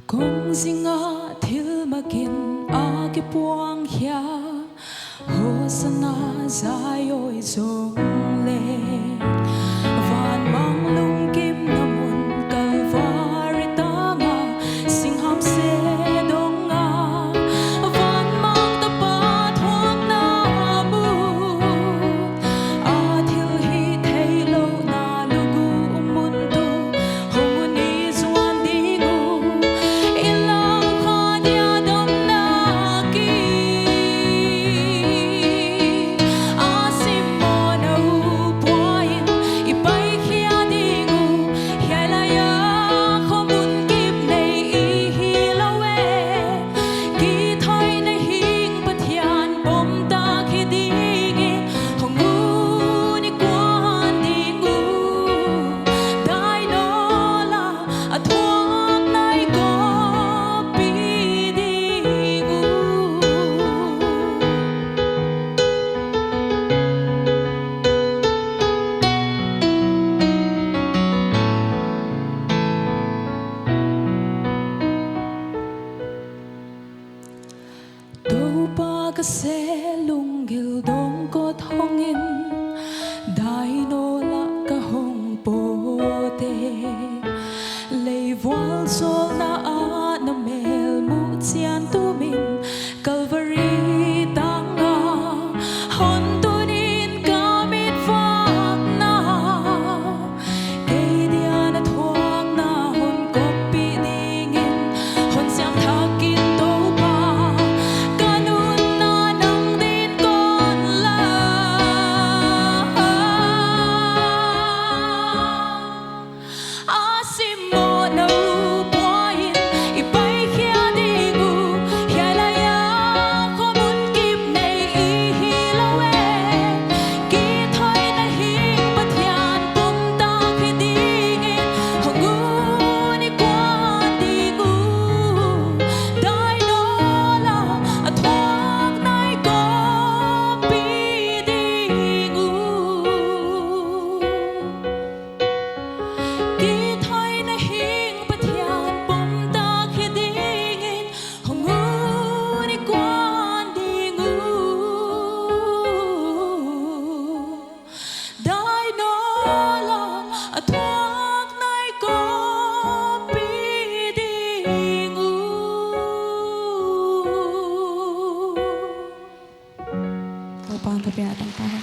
Kung singa til makin ake puang hia Hosana zayoi zong le Van mang lung kim namun kalvari tanga Singham se donga Van mang tapat huang na mu Atil hi thei lo na lugu umuntu Homuni zuan dingu Ilang kanya dom na ki Asim mo na upuain Ipay kia dingu Hiay laya komun kip nay ihilawe Kitay na hing patyan Bom ta kidingi Hongu ni kwan dingu Dai nola at huwag na'y kopi dingu Đâu ba ka se lunggil dong ko thongin Dai no la ka hong po te Lei voal sol na a na mel mu chian tu min Calvary tanga hon tunin kamit vak na Kay diyan at huwag na hon kopi dingin Hon siyang thakin to pa Ganun na nang din kon la Asim mo na upuain Ipay kia dingu Hiay laya komun kip nay ihilawe Kitay na hing patyan Punta kidingin Hongun ikwan dingu Dai nola at huwag na'y kopi dingu Kitay na hing patyan Punta kidingin Hongun ikwan dingu Dai nola at huwag na'y kopi dingu Upang kapiatang tayo